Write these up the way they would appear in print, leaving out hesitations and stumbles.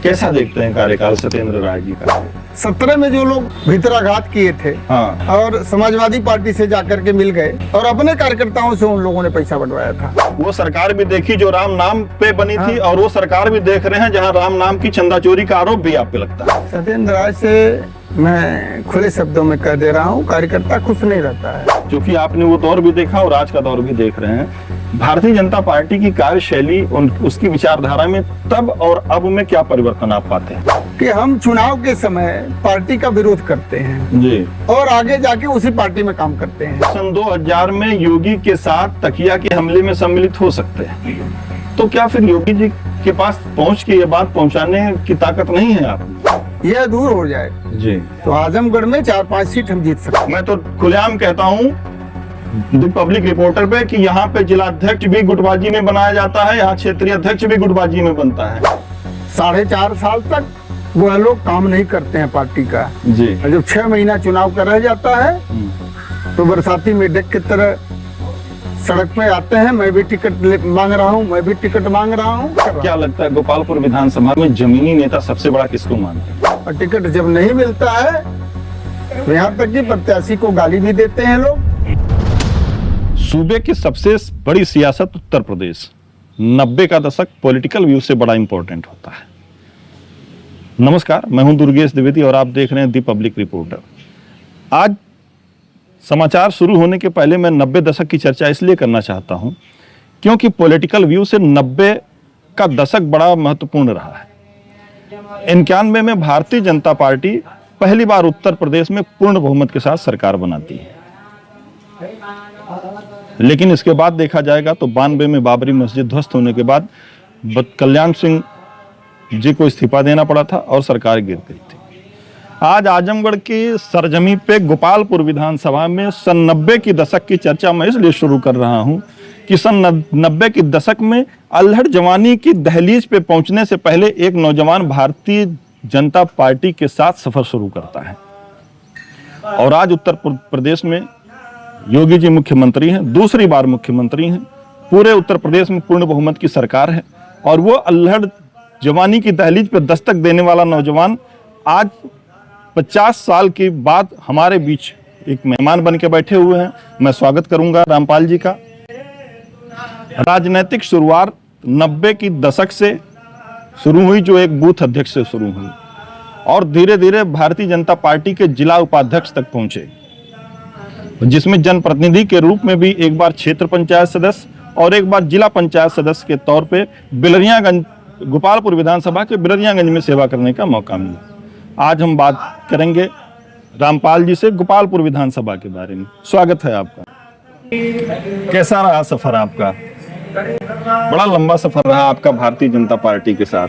कैसा देखते हैं कार्यकाल सत्येंद्र राय जी का? 17 में जो लोग भीतराघात किए थे हाँ, और समाजवादी पार्टी से जाकर के मिल गए और अपने कार्यकर्ताओं से उन लोगों ने पैसा बंटवाया था। वो सरकार भी देखी जो राम नाम पे बनी थी, और वो सरकार भी देख रहे हैं जहां राम नाम की चंदा चोरी का आरोप भी आप पे लगता है। सत्येंद्र राय से मैं खुले शब्दों में कह दे रहा हूँ, कार्यकर्ता खुश नहीं रहता है। क्योंकि आपने वो दौर भी देखा और आज का दौर भी देख रहे हैं। भारतीय जनता पार्टी की कार्यशैली, उसकी विचारधारा में तब और अब में क्या परिवर्तन आप पाते हैं? कि हम चुनाव के समय पार्टी का विरोध करते हैं जी, और आगे जाके उसी पार्टी में काम करते हैं। सन 2000 में योगी के साथ तकिया के हमले में सम्मिलित हो सकते हैं, तो क्या फिर योगी जी के पास पहुंच के ये बात पहुंचाने की ताकत नहीं है आप? यह दूर हो जाए जी, तो आजमगढ़ में 4-5 सीट हम जीत सकते हैं। मैं तो खुलेआम कहता हूँ द पब्लिक रिपोर्टर पे कि यहाँ पे जिलाध्यक्ष भी गुटबाजी में बनाया जाता है, यहाँ क्षेत्रीय अध्यक्ष भी गुटबाजी में बनता है। 4.5 साल तक वह लोग काम नहीं करते हैं पार्टी का। जी, और जब 6 महीना चुनाव का रह जाता है तो बरसाती मेढक की तरह सड़क पे आते हैं, मैं भी टिकट मांग रहा हूँ, मैं भी टिकट मांग रहा हूँ। क्या लगता है गोपालपुर विधानसभा में जमीनी नेता सबसे बड़ा किसको मानते हैं? और टिकट जब नहीं मिलता है तो यहाँ तक कि प्रत्याशी को गाली भी देते हैं लोग। सूबे की सबसे बड़ी सियासत उत्तर प्रदेश, 90 का दशक पॉलिटिकल व्यू से बड़ा इंपॉर्टेंट होता है। नमस्कार, मैं हूं दुर्गेश द्विवेदी और आप देख रहे हैं दी पब्लिक रिपोर्टर। आज समाचार शुरू होने के पहले मैं 90 दशक की चर्चा इसलिए करना चाहता हूं क्योंकि पॉलिटिकल व्यू से 90 का दशक बड़ा महत्वपूर्ण रहा है। 91 में भारतीय जनता पार्टी पहली बार उत्तर प्रदेश में पूर्ण बहुमत के साथ सरकार बनाती है, लेकिन इसके बाद देखा जाएगा तो 92 में बाबरी मस्जिद ध्वस्त होने के बाद कल्याण सिंह जी को इस्तीफा देना पड़ा था और सरकार गिर गई थी। आज आजमगढ़ की सरजमी पे गोपालपुर विधानसभा में सन 90 की दशक की चर्चा मैं इसलिए शुरू कर रहा हूं कि सन 90 की दशक में अल्हड़ जवानी की दहलीज पे पहुंचने से पहले एक नौजवान भारतीय जनता पार्टी के साथ सफर शुरू करता है, और आज उत्तर प्रदेश में योगी जी मुख्यमंत्री हैं, दूसरी बार मुख्यमंत्री हैं, पूरे उत्तर प्रदेश में पूर्ण बहुमत की सरकार है, और वो अल्हड़ जवानी की दहलीज पे दस्तक देने वाला नौजवान आज 50 साल के बाद हमारे बीच एक मेहमान बन के बैठे हुए हैं। मैं स्वागत करूंगा रामपाल जी का। राजनीतिक शुरुआत 90 की दशक से शुरू हुई, जो एक बूथ अध्यक्ष से शुरू हुई और धीरे धीरे भारतीय जनता पार्टी के जिला उपाध्यक्ष तक पहुंचे, जिसमें जनप्रतिनिधि के रूप में भी एक बार क्षेत्र पंचायत सदस्य और एक बार जिला पंचायत सदस्य के तौर पे बिलरियागंज, गोपालपुर विधानसभा के बिलरियागंज में सेवा करने का मौका मिला। आज हम बात करेंगे रामपाल जी से गोपालपुर विधानसभा के बारे में। स्वागत है आपका। कैसा रहा सफर आपका? बड़ा लंबा सफर रहा आपका भारतीय जनता पार्टी के साथ।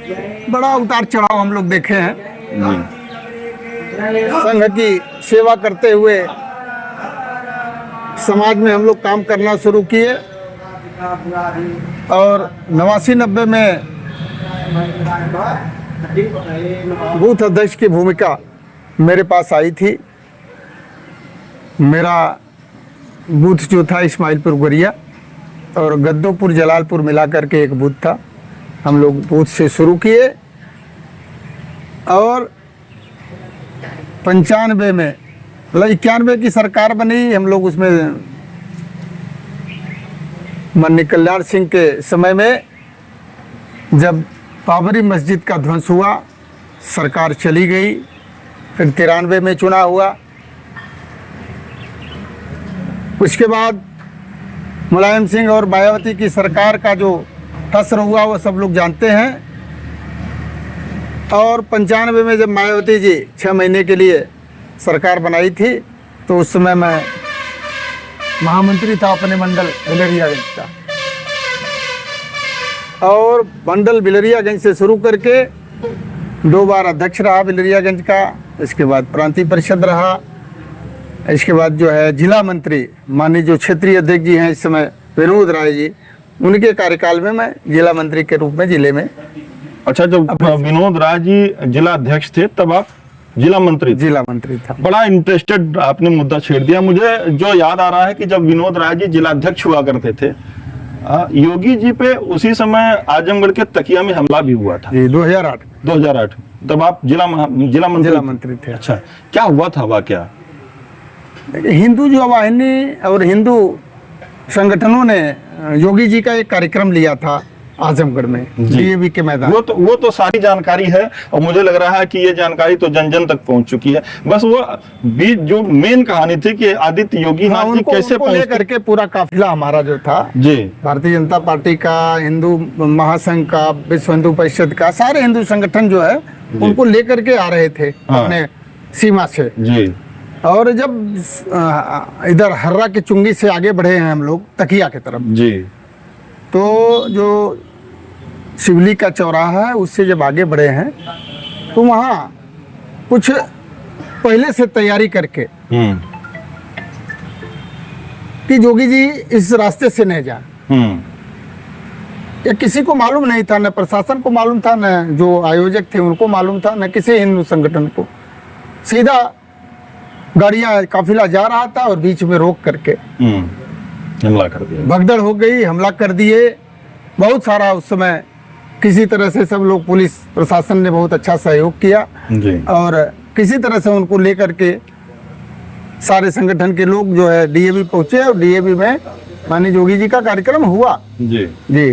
बड़ा उतार चढ़ाव हम लोग देखे हैं। जी, संघ की सेवा करते हुए समाज में हम लोग काम करना शुरू किए और 89-90 में बूथ अध्यक्ष की भूमिका मेरे पास आई थी। मेरा बूथ जो था इस्माइलपुर गोरिया और गद्दोपुर जलालपुर मिला करके एक बूथ था। हम लोग बूथ से शुरू किए और 95 में मतलब 91 की सरकार बनी। हम लोग उसमें माननीय कल्याण सिंह के समय में जब बाबरी मस्जिद का ध्वंस हुआ, सरकार चली गई। फिर 93 में चुनाव हुआ। उसके बाद मुलायम सिंह और मायावती की सरकार का जो हश्र हुआ वो सब लोग जानते हैं। और 95 में जब मायावती जी 6 महीने के लिए सरकार बनाई थी तो उस समय मैं महामंत्री था अपने मंडल बिलरियागंज का, और मंडल बिलरियागंज से शुरू करके 2 बार अध्यक्ष रहा बिलरियागंज का। इसके बाद प्रांतीय परिषद रहा। इसके बाद जो है जिला मंत्री माननीय जो क्षेत्रीय अध्यक्ष जी हैं इस समय विनोद राय जी, उनके कार्यकाल में मैं जिला मंत्री के रूप में जिले में। अच्छा, जब विनोद राय जी जिला अध्यक्ष थे तब आप जिला मंत्री था। बड़ा इंटरेस्टेड आपने मुद्दा छेड़ दिया। मुझे जो याद आ रहा है कि जब विनोद राय जी जिला अध्यक्ष हुआ करते थे योगी जी पे उसी समय आजमगढ़ के तकिया में हमला भी हुआ था जी 2008 2008। तब आप जिला मंत्री थे। अच्छा, क्या हुआ था वाकया? हिंदू जो वाहिनी और हिंदू संगठनों ने योगी जी का एक कार्यक्रम लिया था आजमगढ़ में डीएवी के मैदान। वो तो सारी जानकारी है और मुझे लग रहा है कि ये जानकारी तो जन जन तक पहुंच चुकी है। बस वो बीच जो मेन कहानी थी कि आदित्य योगी नाथ जी कैसे पहुंचे करके पूरा काफिला हमारा जो था जी, भारतीय जनता पार्टी का, हिंदू महासंघ का, विश्व हिंदू परिषद का, सारे हिंदू संगठन जो है उनको लेकर के आ रहे थे अपने सीमा से जी। और जब इधर हर्रा की चुंगी से आगे बढ़े हैं हम लोग तकिया की तरफ जी, तो जो शिवली का चौराहा है उससे जब आगे बढ़े हैं तो वहाँ कुछ पहले से तैयारी करके कि जोगी जी इस रास्ते से नहीं जाए, ये किसी को मालूम नहीं था, न प्रशासन को मालूम था, न जो आयोजक थे उनको मालूम था, न किसी हिंदू संगठन को। सीधा गाड़ियां काफिला जा रहा था और बीच में रोक करके हमला कर दिया, भगदड़ हो गई, हमला कर दिए। बहुत सारा उस समय किसी तरह से सब लोग, पुलिस प्रशासन ने बहुत अच्छा सहयोग किया जी। और किसी तरह से उनको लेकर के सारे संगठन के लोग जो है डीएवी पहुंचे और डीएवी में माननीय योगी जी का कार्यक्रम हुआ। जी जी।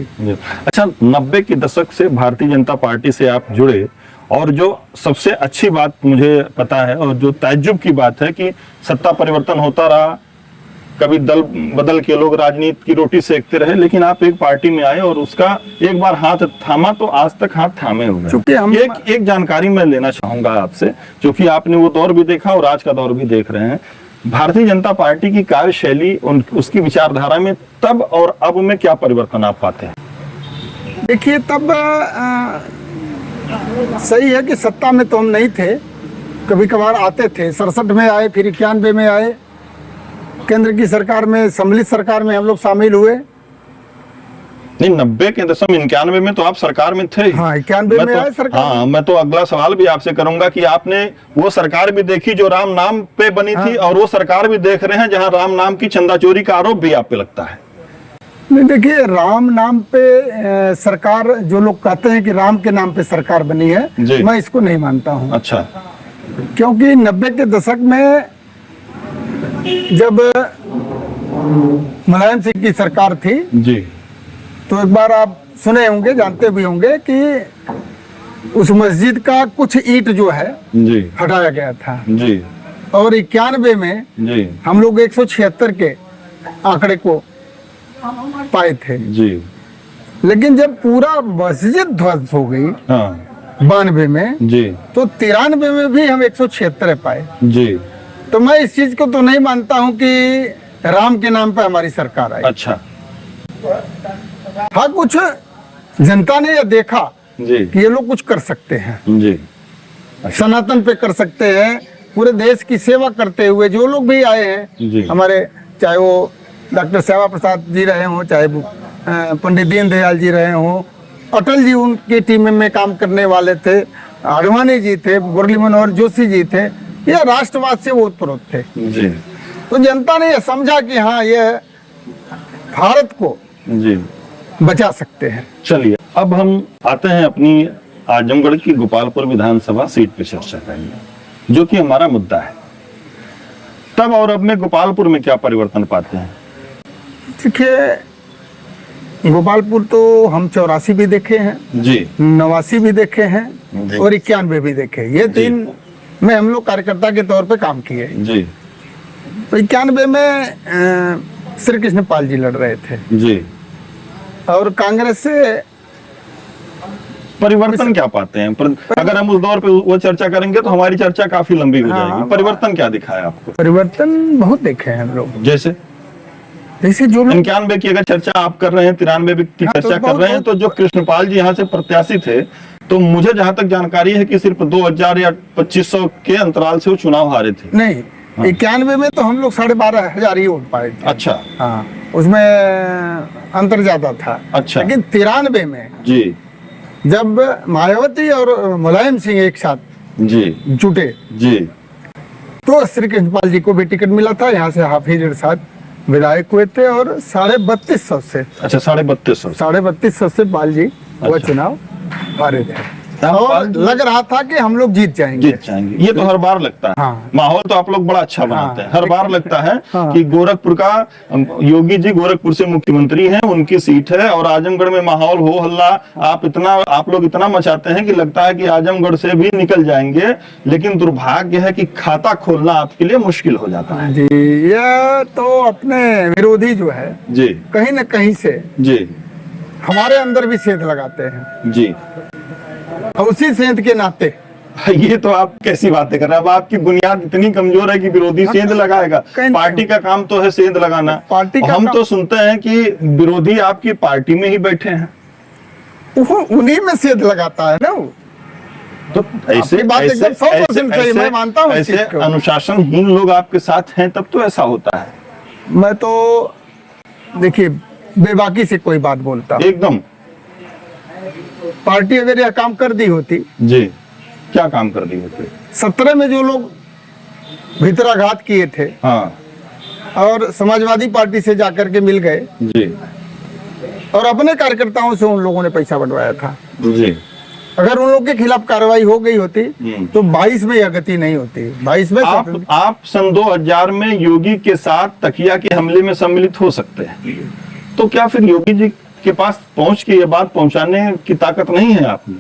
अच्छा, 90 के दशक से भारतीय जनता पार्टी से आप जुड़े और जो सबसे अच्छी बात मुझे पता है और जो ताज्जुब की बात है कि सत्ता परिवर्तन होता रहा, कभी दल बदल के लोग राजनीति की रोटी सेकते रहे, लेकिन आप एक पार्टी में आए और उसका एक बार हाथ थामा तो आज तक हाथ थामे हुए। चूंकि हम एक जानकारी मैं लेना चाहूंगा आपसे, क्योंकि आपने वो दौर भी देखा और आज का दौर भी देख रहे हैं। भारतीय जनता पार्टी की कार्यशैली, उसकी विचारधारा में तब और अब में क्या परिवर्तन आप पाते हैं? देखिए, तब सही है कि सत्ता में तो हम नहीं थे, कभी कभार आते थे। 67 में आए, फिर 91 में आए, केंद्र की सरकार में, सम्मिलित सरकार में हम लोग शामिल हुए। नहीं, 90 के दशक में, 91 में तो आप सरकार में थे। हाँ, 91 में आए सरकार। हाँ, मैं तो अगला सवाल भी आपसे करूंगा कि आपने वो सरकार भी देखी जो राम नाम पे बनी थी और वो सरकार भी देख रहे हैं जहां राम नाम की चंदा चोरी का आरोप भी आप पे लगता है। नहीं, देखिए, राम नाम पे सरकार, जो लोग कहते हैं कि राम के नाम पे सरकार बनी है, मैं इसको नहीं मानता हूँ। अच्छा। क्योंकि 90 के दशक में जब मुलायम सिंह की सरकार थी जी, तो एक बार आप सुने होंगे, जानते भी होंगे कि उस मस्जिद का कुछ ईंट जो है जी हटाया गया था जी, और 91 में जी हम लोग 176 के आंकड़े को पाए थे जी। लेकिन जब पूरा मस्जिद ध्वस्त हो गई हाँ 92 में जी, तो 93 में भी हम 176 पाए। जी। तो मैं इस चीज को तो नहीं मानता हूं कि राम के नाम पर हमारी सरकार आई। अच्छा हाँ, कुछ जनता ने यह देखा जी कि ये लोग कुछ कर सकते हैं, जी, सनातन पे कर सकते हैं, पूरे देश की सेवा करते हुए जो लोग भी आए जी। हैं हमारे, चाहे वो डॉक्टर श्यामा प्रसाद जी रहे हों, चाहे पंडित दीनदयाल जी रहे हों, अटल जी उनकी टीम में काम करने वाले थे, आडवाणी जी थे, मुरली मनोहर जोशी जी थे, ये राष्ट्रवाद से ओतप्रोत थे जी। तो जनता ने यह समझा कि हाँ, ये भारत को जी बचा सकते हैं। चलिए, अब हम आते हैं अपनी आजमगढ़ की गोपालपुर विधानसभा सीट पे चर्चा करेंगे, जो कि हमारा मुद्दा है। तब और अब में गोपालपुर में क्या परिवर्तन पाते हैं? देखिए, गोपालपुर तो हम 84 भी देखे हैं जी, 89 भी देखे हैं जी। और 91 भी देखे। ये 3 में हम लोग कार्यकर्ता के तौर पे काम किए। जी। तो 91 में श्री कृष्ण पाल जी लड़ रहे थे जी। और कांग्रेस से परिवर्तन क्या पाते हैं? अगर हम उस दौर पे वो चर्चा करेंगे तो हमारी चर्चा काफी लंबी हो जाएगी। परिवर्तन क्या दिखाया आपको? परिवर्तन बहुत देखे हैं हम लोग। जैसे जो लोग 91 की अगर चर्चा आप कर रहे हैं, 93 की चर्चा कर रहे हैं, तो जो कृष्णपाल जी यहाँ से प्रत्याशी थे, तो मुझे जहां तक जानकारी है कि सिर्फ 2000 या 2500 के अंतराल से वो चुनाव हारे थे। नहीं, 91 में तो हम लोग 12,500 ही वोट पाए थे। अच्छा। हाँ, उसमें अंतर ज्यादा था। अच्छा। लेकिन 93 में जी, जब मायावती और मुलायम सिंह एक साथ जी जुटे जी, तो श्री कृष्णपाल जी को भी टिकट मिला था, यहाँ से हाफिज इरशाद विधायक हुए थे और 3250 से अच्छा 3250। 3250 से पाल जी वो अच्छा। चुनाव हारे थे पाल और जी लग रहा था कि हम लोग जीत जाएंगे। जीत जाएंगे, ये तो हर बार लगता है। हाँ। माहौल तो आप लोग बड़ा अच्छा बनाते हैं, हर बार लगता है हाँ। कि गोरखपुर का योगी जी गोरखपुर से मुख्यमंत्री हैं, उनकी सीट है और आजमगढ़ में माहौल हो हल्ला, आप लोग इतना मचाते हैं कि लगता है कि आजमगढ़ से भी निकल जाएंगे, लेकिन दुर्भाग्य है कि खाता खोलना आपके लिए मुश्किल हो जाता है। जी, यह तो अपने विरोधी जो है जी कहीं न कहीं से जी हमारे अंदर भी सेंध लगाते हैं जी। और उसी सेंध के नाते ये तो आप कैसी बातें कर रहे हैं? अब आपकी बुनियाद इतनी कमजोर है कि विरोधी सेंध लगाएगा? कहीं- पार्टी का काम तो है सेंध लगाना। पार्टी का हम काम- तो सुनते हैं कि विरोधी आपकी पार्टी में ही बैठे हैं, वो उन्हीं में सेंध लगाता है ना वो। तो ऐसे आपकी बात एकदम 100% सही, मैं मानता हूँ इस ऐसे चीज को। अनुशासनहीन लोग आपके साथ हैं तब तो ऐसा होता है। मैं तो देखिए बेबाकी से कोई बात बोलता हूं। एकदम। पार्टी अगर यह काम कर दी होती, जी, क्या काम कर दी होती? 17 में जो लोग भीतराघात किए थे हाँ और समाजवादी पार्टी से जाकर के मिल गए जी और अपने कार्यकर्ताओं से उन लोगों ने पैसा बंटवाया था, जी। अगर उन लोगों के खिलाफ कार्रवाई हो गई होती तो 22 में यह गति नहीं होती। 22 में आप सन 2000 में योगी के साथ तकिया के हमले में सम्मिलित हो सकते हैं, तो क्या फिर योगी जी के पास पहुंच के ये बात पहुंचाने की ताकत नहीं है आप में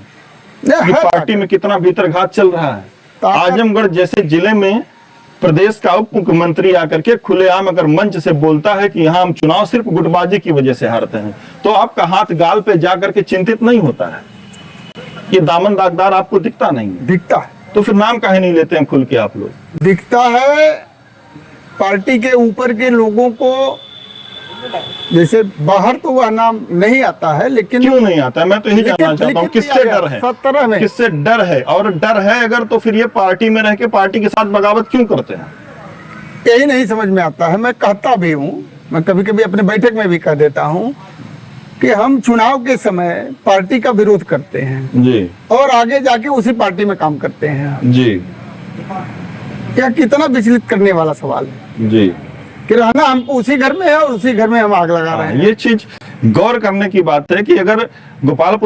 कि पार्टी में कितना भीतरघात चल रहा है? आजमगढ़ जैसे जिले में प्रदेश का उप मुख्यमंत्री आकर के खुलेआम अगर मंच से बोलता है कि यहाँ हम चुनाव सिर्फ गुटबाजी की वजह से हारते हैं, तो आपका हाथ गाल पे जाकर के चिंतित नहीं होता है? ये दामन दागदार आपको दिखता नहीं है? दिखता है, तो फिर नाम काहे नहीं लेते हैं खुल के आप लोग? दिखता है। पार्टी के ऊपर के लोगों को जैसे बाहर तो वह नाम नहीं आता है, लेकिन क्यों नहीं आता है? मैं तो यही जानना चाहता हूँ, किससे डर है? 17 में किससे डर है? और डर है अगर तो फिर ये पार्टी में रह के पार्टी के साथ बगावत क्यों करते हैं? यही नहीं समझ में आता है। मैं कहता भी हूँ, मैं कभी कभी अपने बैठक में भी कह देता हूँ कि हम चुनाव के समय पार्टी का विरोध करते हैं जी और आगे जाके उसी पार्टी में काम करते हैं। जी यह कितना विचलित करने वाला सवाल है जी। कि रहना हमको उसी घर में है और उसी घर में हम आग लगा रहे हैं। ये चीज गौर करने की बात है कि अगर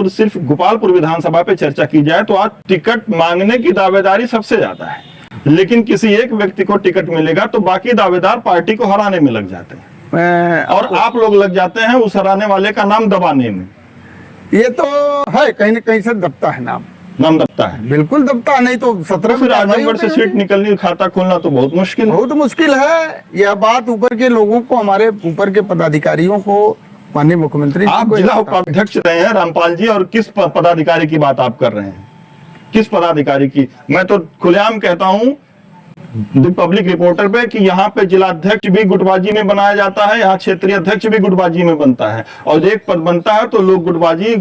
सिर्फ गोपालपुर विधानसभा पे चर्चा की जाए तो आज टिकट मांगने की दावेदारी सबसे ज्यादा है, लेकिन किसी एक व्यक्ति को टिकट मिलेगा तो बाकी दावेदार पार्टी को हराने में लग जाते हैं और आप लोग लग जाते हैं उस हराने वाले का नाम दबाने में। ये तो है, कहीं न कहीं से दबता है नाम दबता है, बिल्कुल दबता है। नहीं तो 17 फिर आजमगढ़ से सीट निकलनी, खाता खोलना तो बहुत मुश्किल है। बहुत मुश्किल है। यह बात ऊपर के लोगों को, हमारे ऊपर के पदाधिकारियों को, माननीय मुख्यमंत्री जी आप को जिला उपाध्यक्ष रहे हैं रामपाल जी, और किस पदाधिकारी की बात आप कर रहे हैं? किस पदाधिकारी की? मैं तो खुलेआम कहता हूं पब्लिक रिपोर्टर पे कि यहाँ पे जिलाध्यक्ष भी गुटबाजी में बनाया जाता है, यहाँ क्षेत्रीय अध्यक्ष भी गुटबाजी में बनता है, और एक पद बनता है तो लोग गुटबाजी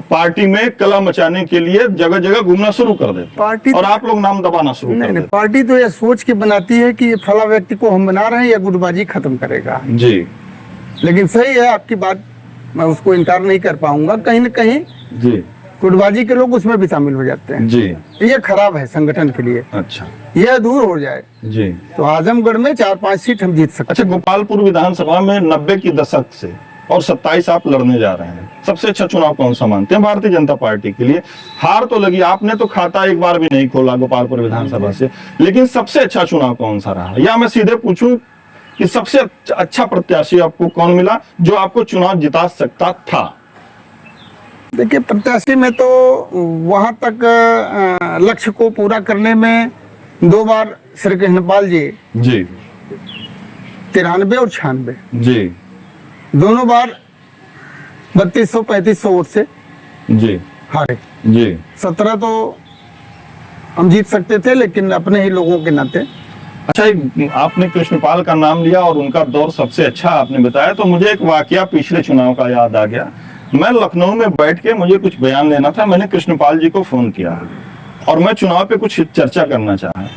पार्टी में कला मचाने के लिए जगह जगह घूमना शुरू कर देते पार्टी और आप लोग नाम दबाना शुरू कर नहीं, देते। पार्टी तो यह सोच के बनाती है कि ये फला व्यक्ति को हम बना रहे हैं या गुटबाजी खत्म करेगा। जी लेकिन सही है आपकी बात, मैं उसको इनकार नहीं कर पाऊंगा। कहीं न कहीं जी गुटबाजी के लोग उसमें भी शामिल हो जाते हैं। जी। ये खराब है संगठन के लिए। अच्छा यह दूर हो जाए जी। तो आजमगढ़ में 4-5 सीट हम जीत सकते अच्छा, गोपालपुर विधानसभा में 90 की दशक से और 27 आप लड़ने जा रहे हैं, सबसे अच्छा चुनाव कौन सा मानते हैं भारतीय जनता पार्टी के लिए? हार तो लगी, आपने तो खाता एक बार भी नहीं खोला गोपालपुर विधानसभा से, लेकिन सबसे अच्छा चुनाव कौन सा रहा? या मैं सीधे पूछूं कि सबसे अच्छा प्रत्याशी आपको कौन मिला जो आपको चुनाव जिता सकता था? देखिए, प्रत्याशी में तो वहां तक लक्ष्य को पूरा करने में 2 बार श्री कृष्णपाल जी जी 93 और 96 जी दोनों बार 3200-3500 वोट से जी हारे। जी। 17 तो हम जीत सकते थे, लेकिन अपने ही लोगों के नाते। अच्छा, आपने कृष्णपाल का नाम लिया और उनका दौर सबसे अच्छा आपने बताया, तो मुझे एक वाकया पिछले चुनाव का याद आ गया। मैं लखनऊ में बैठ के मुझे कुछ बयान लेना था, मैंने कृष्णपाल जी को फोन किया और मैं चुनाव पे कुछ चर्चा करना चाहा।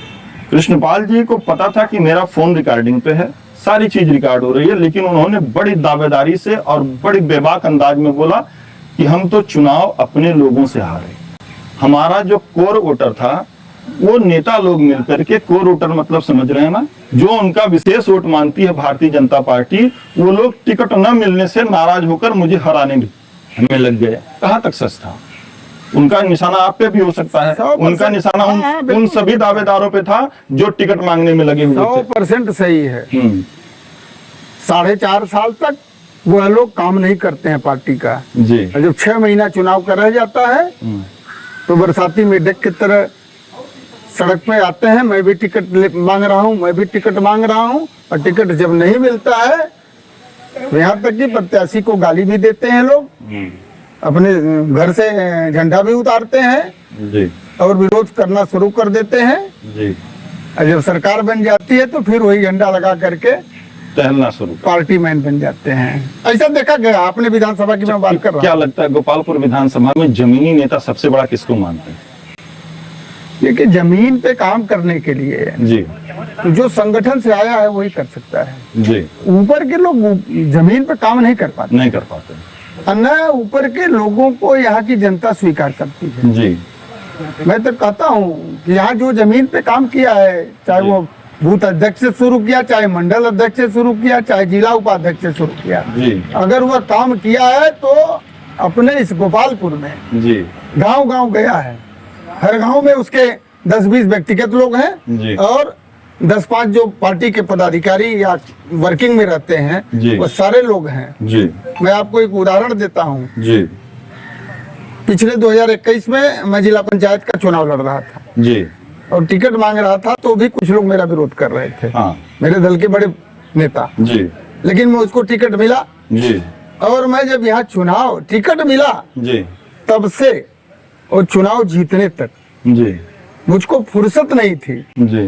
कृष्णपाल जी को पता था कि मेरा फोन रिकॉर्डिंग पे है, सारी चीज रिकॉर्ड हो रही है, लेकिन उन्होंने बड़ी दावेदारी से और बड़ी बेबाक अंदाज में बोला कि हम तो चुनाव अपने लोगों से हारे, हमारा जो कोर वोटर था वो नेता लोग मिलकर के को वोटर मतलब समझ रहे हैं ना, जो उनका विशेष वोट मानती है भारतीय जनता पार्टी, वो लोग टिकट न मिलने से नाराज होकर मुझे हराने में लग गए। कहाँ तक सच था? उनका निशाना आप पे भी हो सकता है, उनका निशाना उन सभी दावेदारों पे था जो टिकट मांगने में लगे हुए थे। 100% सही है। 4.5 साल तक वह लोग काम नहीं करते हैं पार्टी का जी। और जब 6 महीना चुनाव का रह जाता है तो बरसाती मेढक की तरह सड़क पे आते हैं, मैं भी टिकट मांग रहा हूँ, मैं भी टिकट मांग रहा हूँ, और टिकट जब नहीं मिलता है तो यहाँ तक कि प्रत्याशी को गाली भी देते हैं लोग, अपने घर से झंडा भी उतारते हैं जी। और विरोध करना शुरू कर देते हैं जी। और जब सरकार बन जाती है तो फिर वही झंडा लगा करके टहलना शुरू कर। पार्टी मैन बन जाते हैं। ऐसा देखा गया। आपने विधानसभा की मैं बात कर रहा क्या लगता है गोपालपुर विधानसभा में जमीनी नेता सबसे बड़ा किसको मानते हैं? देखिए, जमीन पे काम करने के लिए जी जो संगठन से आया है वही कर सकता है। जी। ऊपर के लोग जमीन पे काम नहीं कर पाते, नहीं कर पाते। न ऊपर के लोगों को यहाँ की जनता स्वीकार करती है। जी। मैं तो कहता हूँ कि यहाँ जो जमीन पे काम किया है, चाहे वो बूथ अध्यक्ष से शुरू किया, चाहे मंडल अध्यक्ष से शुरू किया, चाहे जिला उपाध्यक्ष से शुरू किया, जी। अगर वह काम किया है तो अपने इस गोपालपुर में जी। गांव-गांव गया है। हर गांव में उसके 10-20 व्यक्तिगत लोग हैं जी। और 10-5 जो पार्टी के पदाधिकारी या वर्किंग में रहते हैं जी। वो सारे लोग हैं। जी। मैं आपको एक उदाहरण देता हूँ। जी। पिछले 2021 में मैं जिला पंचायत का चुनाव लड़ रहा था जी। और टिकट मांग रहा था, तो भी कुछ लोग मेरा विरोध कर रहे थे। हाँ। मेरे दल के बड़े नेता। जी। लेकिन मुझको टिकट मिला जी। और मैं जब यहाँ चुनाव टिकट मिला जी। तब से और चुनाव जीतने तक जी। मुझको फुर्सत नहीं थी जी।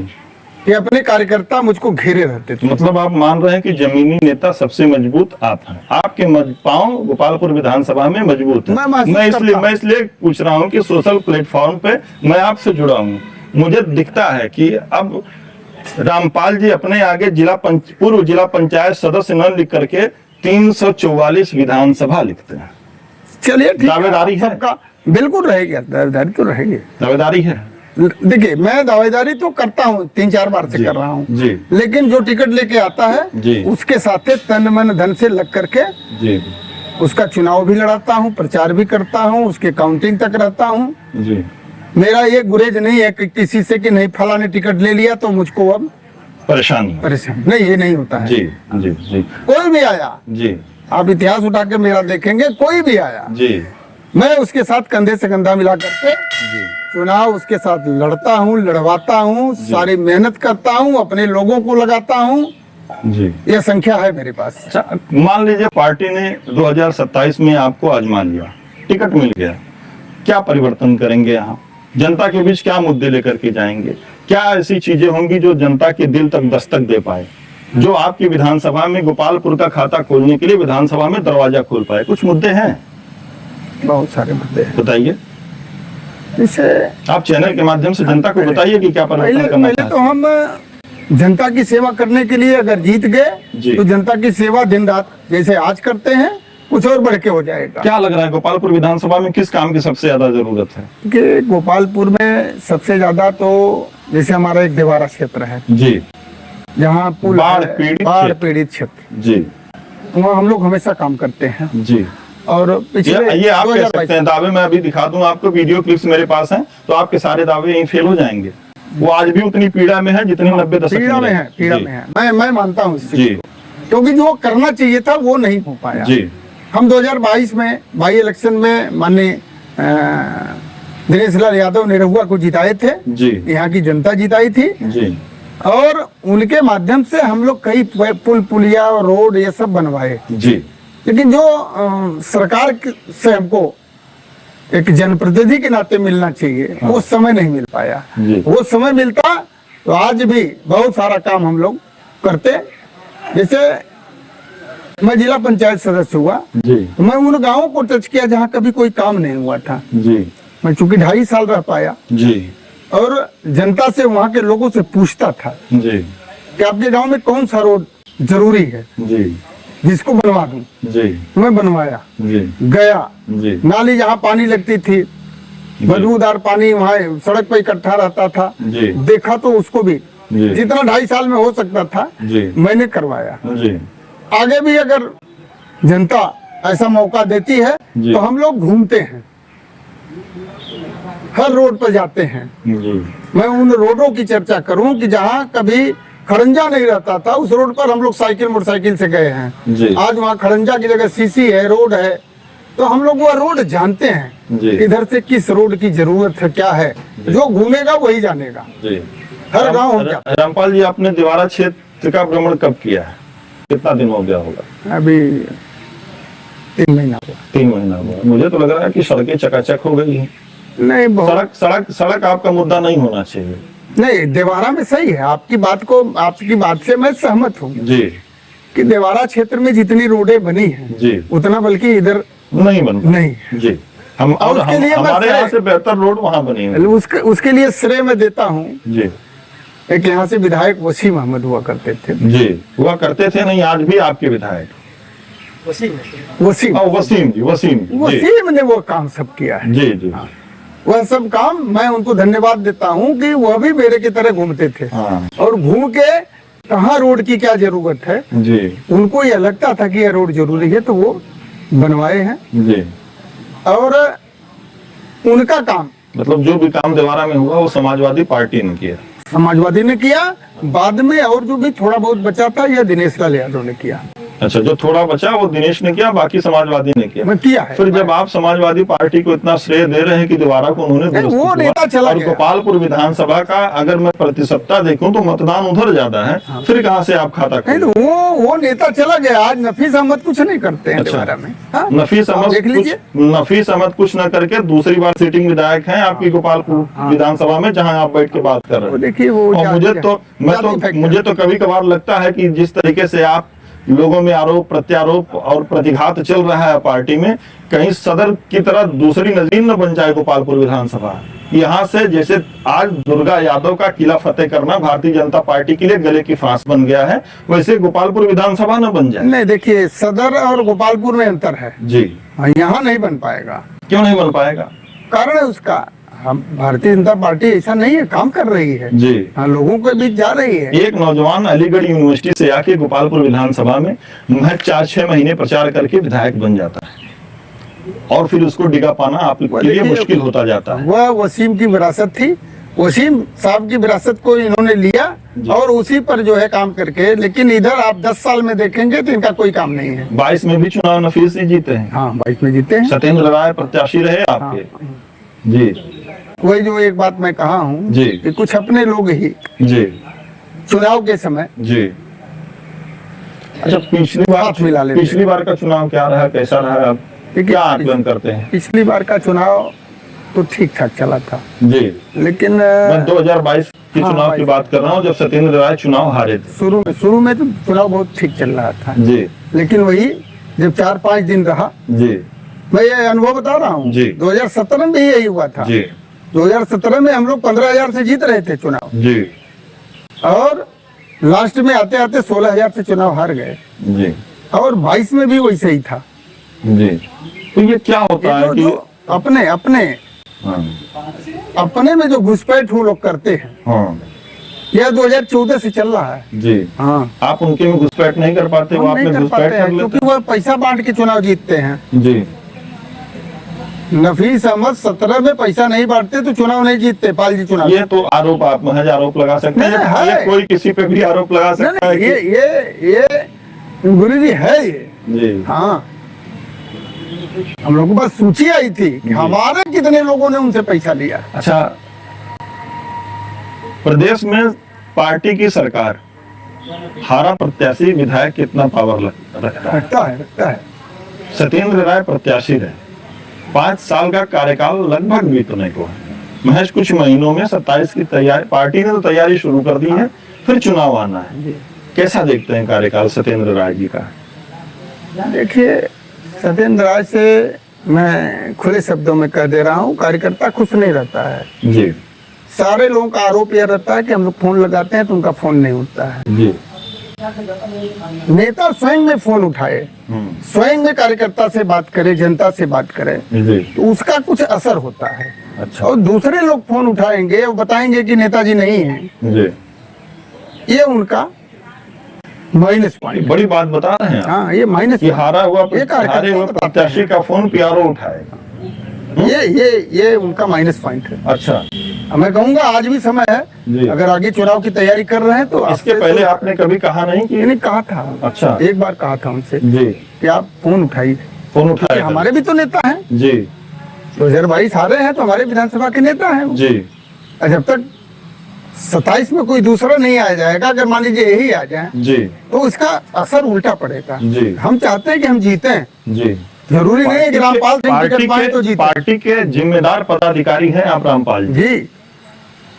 कि अपने कार्यकर्ता मुझको घेरे रहते थे। मतलब आप मान रहे हैं कि जमीनी नेता सबसे मजबूत आप हैं, आपके पांव गोपालपुर विधानसभा में मजबूत है। मैं इसलिए पूछ रहा हूं कि सोशल प्लेटफॉर्म पे मैं आपसे जुड़ा हूं, मुझे दिखता है कि अब रामपाल जी अपने आगे पूर्व जिला पंचायत सदस्य न लिख करके 344 विधानसभा लिखते हैं। चलिए, दावेदारी है सबका, बिल्कुल रहेगी, दावेदारी तो रहेगी। दावेदारी है। देखिए, मैं दावेदारी तो करता हूँ, 3-4 बार से कर रहा हूँ जी। लेकिन जो टिकट लेके आता है जी। उसके साथ तन मन धन से लग करके जी। उसका चुनाव भी लड़ाता हूँ, प्रचार भी करता हूँ, उसके काउंटिंग तक रहता हूँ। जी। मेरा ये गुरेज नहीं है कि किसी से कि नहीं फला ने टिकट ले लिया तो मुझको अब परेशान नहीं, ये नहीं होता है। जी। जी। जी। कोई भी आया जी। आप इतिहास उठा के मेरा देखेंगे, कोई भी आया जी। मैं उसके साथ कंधे से कंधा मिला करके चुनाव उसके साथ लड़ता हूँ, लड़वाता हूँ, सारी मेहनत करता हूँ, अपने लोगों को लगाता हूँ जी। यह संख्या है मेरे पास। अच्छा, मान लीजिए पार्टी ने 2027 में आपको आजमा लिया, टिकट मिल गया, क्या परिवर्तन करेंगे? यहाँ जनता के बीच क्या मुद्दे लेकर के जाएंगे? क्या ऐसी चीजें होंगी जो जनता के दिल तक दस्तक दे पाए, जो आपकी विधानसभा में गोपालपुर का खाता खोलने के लिए विधानसभा में दरवाजा खोल पाए? कुछ मुद्दे हैं, बहुत सारे मुद्दे हैं। बताइए। इसे आप चैनल के माध्यम से जनता को बताइए कि क्या परिवर्तन करना पहले तो हम जनता की सेवा करने के लिए अगर जीत गए तो जनता की सेवा दिन रात जैसे आज करते हैं, कुछ और बढ़ के हो जाएगा। क्या लग रहा है गोपालपुर विधानसभा में किस काम की सबसे ज्यादा जरूरत है? कि गोपालपुर में सबसे ज्यादा तो जैसे हमारा एक देवारा क्षेत्र है जी, जहाँ बाढ़ पीड़ित क्षेत्र जी, वहाँ हम लोग हमेशा काम करते हैं जी। और पिछले ये आप कह सकते हैं दावे, मैं अभी दिखा दूं आपको, वीडियो क्लिप्स मेरे पास हैं, तो आपके सारे दावे यहीं फेल हो जाएंगे। वो आज भी उतनी पीड़ा में है जितनी 90 दशक पीड़ा में है। मैं मानता हूँ इस चीज को, क्योंकि जो करना चाहिए था वो नहीं हो पाया जी। हम 2022 में बाई इलेक्शन में माननीय दिनेश लाल यादव निरहुआ को जिताए थे जी, यहाँ की जनता जिताई थी जी, और उनके माध्यम से हम लोग कई पुल पुलिया रोड ये सब बनवाए जी। लेकिन जो सरकार से हमको एक जनप्रतिनिधि के नाते मिलना चाहिए वो समय नहीं मिल पाया। वो समय मिलता तो आज भी बहुत सारा काम हम लोग करते। जैसे मैं जिला पंचायत सदस्य हुआ जी, तो मैं उन गांवों को टच किया जहाँ कभी कोई काम नहीं हुआ था जी। मैं चूंकि 2.5 साल रह पाया जी, और जनता से वहाँ के लोगों से पूछता था जी, कि आपके गांव में कौन सा रोड जरूरी है जी, जिसको बनवा दूं। जी, मैं बनवाया जी, गया। जी, नाली जहाँ पानी लगती थी बदबूदार पानी वहाँ सड़क पर इकट्ठा रहता था। जी देखा तो उसको भी जी जितना 2.5 साल में हो सकता था जी मैंने करवाया। जी आगे भी अगर जनता ऐसा मौका देती है जी। तो हम लोग घूमते हैं, हर रोड पर जाते हैं। जी मैं उन रोडों की चर्चा करूं कि जहां कभी खड़ंजा नहीं रहता था, उस रोड पर हम लोग साइकिल मोटरसाइकिल से गए हैं। जी आज वहाँ खड़ंजा की जगह सीसी है, रोड है, तो हम लोग वह रोड जानते हैं। जी। इधर से किस रोड की जरूरत है, क्या है, जो घूमेगा वही जानेगा। जी हर गांव हो गया। रामपाल जी, आपने दिवारा क्षेत्र का भ्रमण कब किया है? कितना दिन हो गया होगा? अभी 3 महीना हुआ। 3 महीना हुआ। मुझे तो लग रहा है कि सड़कें चकाचक हो गई हैं। नहीं, बहुत सड़क आपका मुद्दा नहीं होना चाहिए। नहीं, देवारा में सही है। आपकी बात से मैं सहमत हूँ जी कि देवारा क्षेत्र में जितनी रोडें बनी हैं जी उतना बल्कि इधर नहीं बन पाई। नहीं। जी और उसके लिए हमारे बस- यहाँ से बेहतर रोड वहाँ बनी है। उसके लिए श्रेय मैं देता हूँ। जी एक यहाँ से विधायक वसीम अहमद हुआ करते थे। जी हुआ करते थे, नहीं आज भी आपके विधायक वसीम वसीम जी जी वसीम ने वो काम सब किया है। जी जी वह सब काम मैं उनको धन्यवाद देता हूँ कि वह भी मेरे की तरह घूमते थे हाँ और घूम के कहाँ रोड की क्या जरूरत है, जी उनको यह लगता था कि यह रोड जरूरी है तो वो बनवाए हैं। जी। और उनका काम मतलब जो भी काम देवारा में हुआ वो समाजवादी पार्टी ने किया। समाजवादी ने किया, बाद में और जो भी थोड़ा बहुत बचा था यह दिनेश लाल यादव ने किया। अच्छा, जो थोड़ा बचा वो दिनेश ने किया, बाकी समाजवादी ने किया। मैं किया है। फिर जब आप समाजवादी पार्टी को इतना श्रेय दे रहे हैं कि दोबारा को उन्होंने दुरुस्त वो किया, नेता चला और गया। गोपालपुर विधानसभा का अगर मैं प्रतिशतता देखूं तो मतदान उधर ज्यादा है, फिर कहां से आप खाता नहीं खोलें? तो वो नेता चला गया। आज नफीस अहमद कुछ नहीं करते हैं अच्छा। देवारा में। हाँ? नफीस आप देख लीजिए। नफीस अहमद कुछ न करके दूसरी बार सिटिंग विधायक हैं आपकी गोपालपुर विधानसभा में, जहां आप बैठ के बात कर रहे वो हैं। देखिए वो और मुझे तो कभी कभार लगता है कि जिस तरीके से आप लोगों में आरोप प्रत्यारोप और प्रतिघात चल रहा है पार्टी में, कहीं सदर की तरह दूसरी नजीर न बन जाए गोपालपुर विधानसभा। यहाँ से जैसे आज दुर्गा यादव का किला फतेह करना भारतीय जनता पार्टी के लिए गले की फांस बन गया है, वैसे गोपालपुर विधानसभा न बन जाए। नहीं, देखिए सदर और गोपालपुर में अंतर है। जी, यहाँ नहीं बन पाएगा। क्यों नहीं बन पाएगा? कारण है उसका, हम भारतीय जनता पार्टी ऐसा नहीं है, काम कर रही है। जी, हाँ, लोगों के बीच जा रही है। एक नौजवान अलीगढ़ यूनिवर्सिटी से आके गोपालपुर विधानसभा में महज 4-6 महीने प्रचार करके विधायक बन जाता है, और फिर उसको डिगा पाना आपके लिए देखिए, मुश्किल होता जाता है। वह वसीम की विरासत थी। वसीम साहब की विरासत को इन्होंने लिया और उसी पर जो है काम करके, लेकिन इधर आप 10 साल में देखेंगे तो इनका कोई काम नहीं है। 22 में भी चुनाव नफीस ही जीते हैं। हाँ, 22 में जीते हैं। सत्येंद्र राय प्रत्याशी रहे आपके। जी वही जो एक बात मैं कहा हूँ जी। कि कुछ अपने लोग ही जी चुनाव के समय जी। अच्छा, हाथ मिला लेते पिछली बार का चुनाव क्या रहा, कैसा रहा, आप देखिए, क्या आकलन करते हैं? पिछली बार का चुनाव तो ठीक ठाक चला था, जी, लेकिन मैं 2022 के हाँ, चुनाव की बात कर रहा हूँ, जब सत्येंद्र राय चुनाव हारे थे। शुरू में तो चुनाव बहुत ठीक चल रहा था, जी लेकिन वही जब 4-5 दिन रहा, जी मैं ये अनुभव बता रहा हूँ। जी। 2017 में भी यही हुआ था। जी 2017 में हम लोग 15,000 से जीत रहे थे चुनाव, जी और लास्ट में आते आते 16,000 से चुनाव हार गए, जी और 22 में भी वैसे ही था। जी। तो ये क्या होता है कि जो अपने हाँ, अपने में जो घुसपैठ वो लोग करते हैं, हाँ, यह 2014 से चल रहा है। जी, हाँ, आप उनके में घुसपैठ नहीं कर पाते, वो हम आप नहीं में कर घुसपैठ पाते कर हैं लेते क्योंकि वह पैसा बांट के चुनाव जीतते हैं। हैं। जी नफीस अहमद 17 में पैसा नहीं बांटते तो चुनाव नहीं जीतते। पाल जी चुनाव ये तो आरोप, आप महज आरोप लगा सकते हैं। नहीं, है। ये कोई किसी पे भी आरोप लगा सकता है नहीं, कि ये गुरु जी है ये। जी हाँ, हम लोगों के पास सूची आई थी कि हमारे कितने लोगों ने उनसे पैसा लिया। अच्छा, प्रदेश में पार्टी की सरकार, हारा प्रत्याशी विधायक कितना पावर रखता है? रखता है। सत्येंद्र राय प्रत्याशी रहे, 5 साल का कार्यकाल लगभग बीतने को है, महज कुछ महीनों में 27 की तैयारी, पार्टी ने तो तैयारी शुरू कर दी है, फिर चुनाव आना है। कैसा देखते हैं कार्यकाल सत्येंद्र राय जी का? देखिए, सत्येंद्र राय से मैं खुले शब्दों में कह दे रहा हूँ, कार्यकर्ता खुश नहीं रहता है। जी सारे लोगों का आरोप यह रहता है कि हम लोग फोन लगाते हैं तो उनका फोन नहीं उठता है। जी नेता स्वयं में फोन उठाए, स्वयं में कार्यकर्ता से बात करे, जनता से बात करे, जी तो उसका कुछ असर होता है। अच्छा और दूसरे लोग फोन उठाएंगे और बताएंगे कि नेताजी नहीं है, जी, ये उनका माइनस पॉइंट। बड़ी बात बता रहे हैं आप। हाँ, ये माइनस कि हारे हुए कार्यकर्ता प्रत्याशी का फोन पीआरओ उठाएगा। ये उनका माइनस पॉइंट है। अच्छा, मैं कहूंगा आज भी समय जी। है, अगर आगे चुनाव की तैयारी कर रहे हैं तो इसके पहले आपने कभी कहा नहीं कि मैंने कहा था। अच्छा। एक बार कहा था उनसे जी कि आप फोन उठाइए, फोन क्योंकि उठाए हमारे भी तो नेता हैं, जी 2022 हारे हैं तो हमारे विधानसभा के नेता हैं। जी और जब तक 27 में कोई दूसरा नहीं आ जाएगा, अगर मान लीजिए यही आ जाए जी तो इसका असर उल्टा पड़ेगा। जी। हम चाहते हैं कि हम जीतें, जी। जरूरी नहीं है कि रामपाल सिंह टिकट पाए तो जीते। पार्टी के जिम्मेदार पदाधिकारी हैं आप रामपाल जी, जी,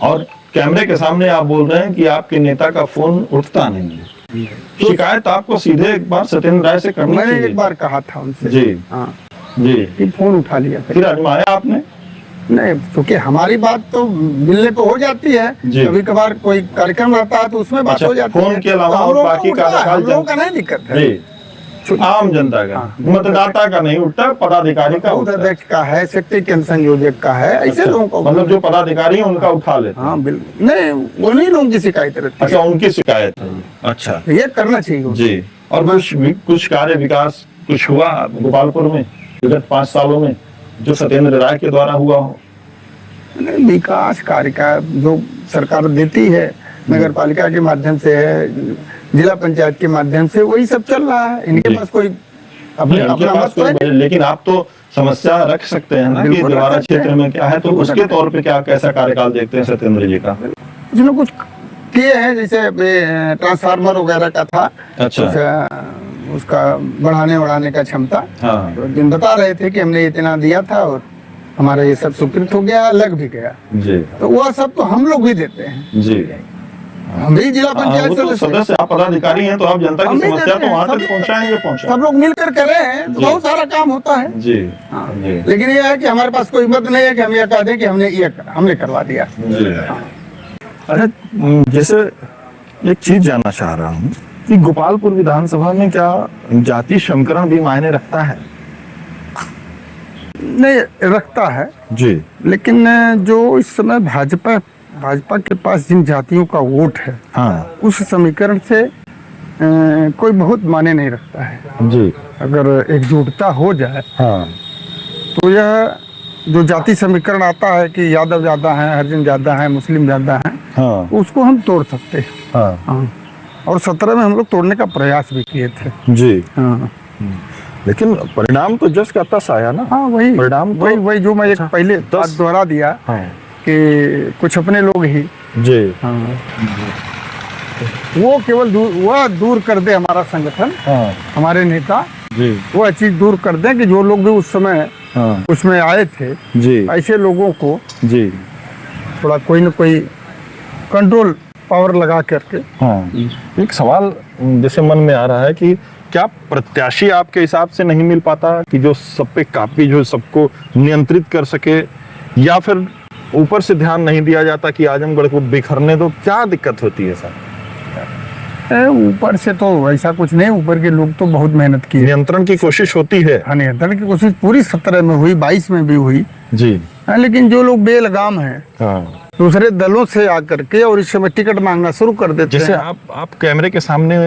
और कैमरे के सामने आप बोल रहे हैं कि आपके नेता का फोन उठता नहीं है। शिकायत आपको सीधे एक बार सत्येंद्र राय से करनी मैंने चाहिए। एक बार कहा था उनसे, जी हाँ, जी, कि फोन उठा लिया था। फिर आजमाया आपने? नहीं, क्योंकि हमारी बात तो मिलने को हो जाती है, जी। कभी कभार कोई कार्यक्रम रहता है तो उसमें बात अच्छा, हो जाती फोन है। के अलावा तो हम और लोगों का बाकी उठता है, कार्यकाल हम लोगों का नहीं दिक्कत है। जी, आम जनता का, मतदाता का नहीं उठता, पदाधिकारी का बूथ उठता है। अध्यक्ष का है, सेक्रेटरी संयोजक का है, ऐसे अच्छा, लोगों को मतलब जो पदाधिकारी हैं उनका उठा लेते हैं। हाँ बिल्कुल, नहीं उन्हीं लोगों की शिकायत रहती अच्छा, उनकी शिकायत है। अच्छा है, ये करना चाहिए। जी, और कुछ कार्य विकास कुछ हुआ गोपालपुर में विगत 5 सालों में जो सत्येंद्र राय के द्वारा हुआ हो? नहीं, विकास कार्य का जो सरकार देती है, नगर पालिका के माध्यम से है, जिला पंचायत के माध्यम से, वही सब चल रहा है। इनके जी। पास कोई नहीं, इनके अपना पास मत तो कोई है नहीं। लेकिन आप तो समस्या रख सकते हैं ना कि बिल्कुल रख द्वारा सकते क्षेत्र हैं। में क्या है, तो उसके तौर पे क्या कैसा कार्यकाल देखते हैं सत्येंद्र जी का? कुछ न कुछ किए हैं, जैसे ट्रांसफार्मर वगैरह का था, अच्छा। कुछ उसका बढ़ाने का क्षमता, हाँ तो दिन बता रहे थे कि हमने इतना दिया था और हमारा ये सब स्वीकृत हो गया, लग भी गया। जी तो वह सब तो हम लोग भी देते हैं, जी, हम भी जिला वो पंचायत तो सदस्य आप पदाधिकारी हैं, तो आप जनता की हम भी समस्या देते तो हैं, वहां तक सब- पहुंचाएंगे सब पहुंचाएंगे। लोग मिलकर कर रहे हैं तो जी। बहुत सारा काम होता है। जी हाँ। जी लेकिन ये है कि हमारे पास कोई मत नहीं है कि हम ये कह दें कि हमने करवा दिया। जी। अच्छा, जैसे एक चीज जानना चाह रहा हूँ कि गोपालपुर विधानसभा में क्या जाति समीकरण भी मायने रखता है? नहीं रखता है, जी लेकिन जो इस समय भाजपा के पास जिन जातियों का वोट है, हाँ उस समीकरण से कोई बहुत मायने नहीं रखता है। जी अगर एकजुटता हो जाए हाँ तो यह जो जाति समीकरण आता है कि यादव ज्यादा है, हरिजन ज्यादा है, मुस्लिम ज्यादा है, हाँ उसको हम तोड़ सकते हैं। हाँ हाँ। और 17 में हम लोग तोड़ने का प्रयास भी किए थे। जी, हाँ, लेकिन परिणाम तो जस्ट का तस आया ना। हाँ वही परिणाम तो- वही जो मैं एक पहले बात दोहरा दिया हाँ कि कुछ अपने लोग ही, जी हाँ, वो केवल वह दूर कर दे, हमारा संगठन, हाँ हमारे नेता जी वह चीज दूर कर दें कि जो लोग भी उस समय हाँ उसमें आए थे, जी ऐसे लोगों को जी थोड़ा कोई न कोई कंट्रोल पावर लगा करके। हाँ, एक सवाल जैसे मन में आ रहा है कि क्या प्रत्याशी आपके हिसाब से नहीं मिल पाता कि जो सब पे काफी जो सबको नियंत्रित कर सके, या फिर ऊपर से ध्यान नहीं दिया जाता कि आजमगढ़ को बिखरने दो? क्या दिक्कत होती है सर? ऊपर से तो ऐसा कुछ नहीं, ऊपर के लोग तो बहुत मेहनत की है, नियंत्रण की कोशिश होती है। हाँ, नियंत्रण की कोशिश पूरी 17 में हुई, 22 में भी हुई। जी हाँ, लेकिन जो लोग बेलगाम हैं, हाँ, दूसरे दलों से आकर के और इस समय टिकट मांगना शुरू कर देते जैसे हैं। आप कैमरे के सामने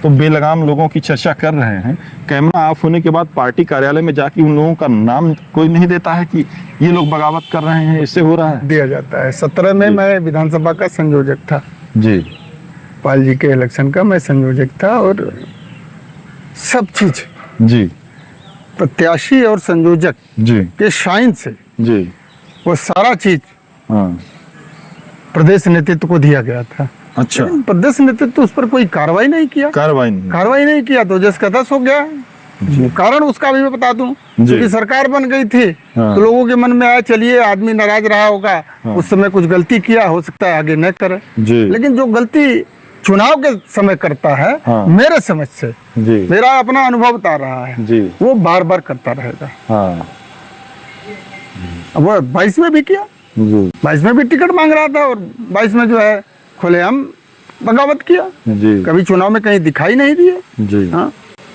तो बेलगाम लोगों की चर्चा कर रहे हैं, कैमरा ऑफ होने के बाद पार्टी कार्यालय में जाके उन लोगों का नाम कोई नहीं देता है कि ये लोग बगावत कर रहे हैं, इससे हो रहा है? दिया जाता है। 17 में मैं विधानसभा का संयोजक था, जी पाल जी के इलेक्शन का मैं संयोजक था, और सब चीज जी प्रत्याशी और संयोजक जी के साइन से जी वो सारा चीज हाँ, प्रदेश नेतृत्व को दिया गया था। अच्छा, लेकिन प्रदेश नेतृत्व उस पर कोई कार्रवाई नहीं किया, कार्रवाई नहीं। किया तो जस का तस हो गया। कारण उसका भी मैं बता दूं, क्योंकि सरकार बन गई थी, हाँ। तो लोगों के मन में आया चलिए आदमी नाराज रहा होगा, हाँ। उस समय कुछ गलती किया, हो सकता है आगे न करे। जी लेकिन जो गलती चुनाव के समय करता है, हाँ। मेरे समझ से, जी मेरा अपना अनुभव बता रहा है, जी वो बार बार करता रहेगा। हाँ अब वो 22 में भी किया, जी 22 में भी टिकट मांग रहा था, और 22 में जो है खुलेआम बगावत किया, जी कभी चुनाव में कहीं दिखाई नहीं दिए। जी हाँ,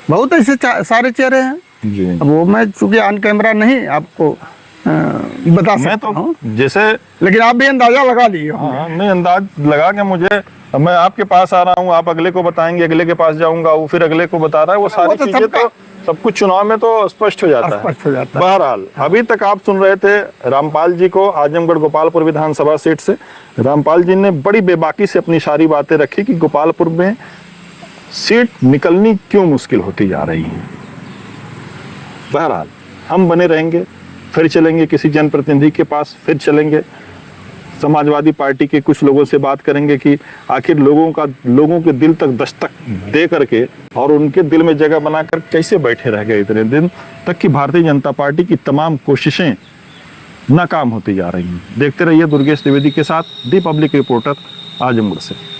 बहुत ऐसे सारे चेहरे हैं। जी। अब वो मैं चूंकि ऑन कैमरा नहीं आपको बता मैं सकता हूँ, तो जैसे लेकिन आप भी अंदाजा लगा लिए होंगे। हाँ, नहीं अंदाज लगा के मुझे, अब मैं आपके पास आ रहा हूँ, आप अगले को बताएंगे, अगले के पास जाऊंगा, वो फिर अगले को बता रहा है, वो सारी तो चीजें सबका- तो सब कुछ चुनाव में तो स्पष्ट हो जाता है। स्पष्ट हो जाता है। बहरहाल अभी तक आप सुन रहे थे रामपाल जी को, आजमगढ़ गोपालपुर विधानसभा सीट से। रामपाल जी ने बड़ी बेबाकी से अपनी सारी बातें रखी कि गोपालपुर में सीट निकलनी क्यों मुश्किल होती जा रही है। बहरहाल हम बने रहेंगे, फिर चलेंगे किसी जनप्रतिनिधि के पास, फिर चलेंगे समाजवादी पार्टी के कुछ लोगों से बात करेंगे कि आखिर लोगों के दिल तक दस्तक दे करके और उनके दिल में जगह बनाकर कैसे बैठे रह गए इतने दिन तक कि भारतीय जनता पार्टी की तमाम कोशिशें नाकाम होती जा रही हैं। देखते रहिए दुर्गेश द्विवेदी के साथ, दी पब्लिक रिपोर्टर, आजमगढ़ से।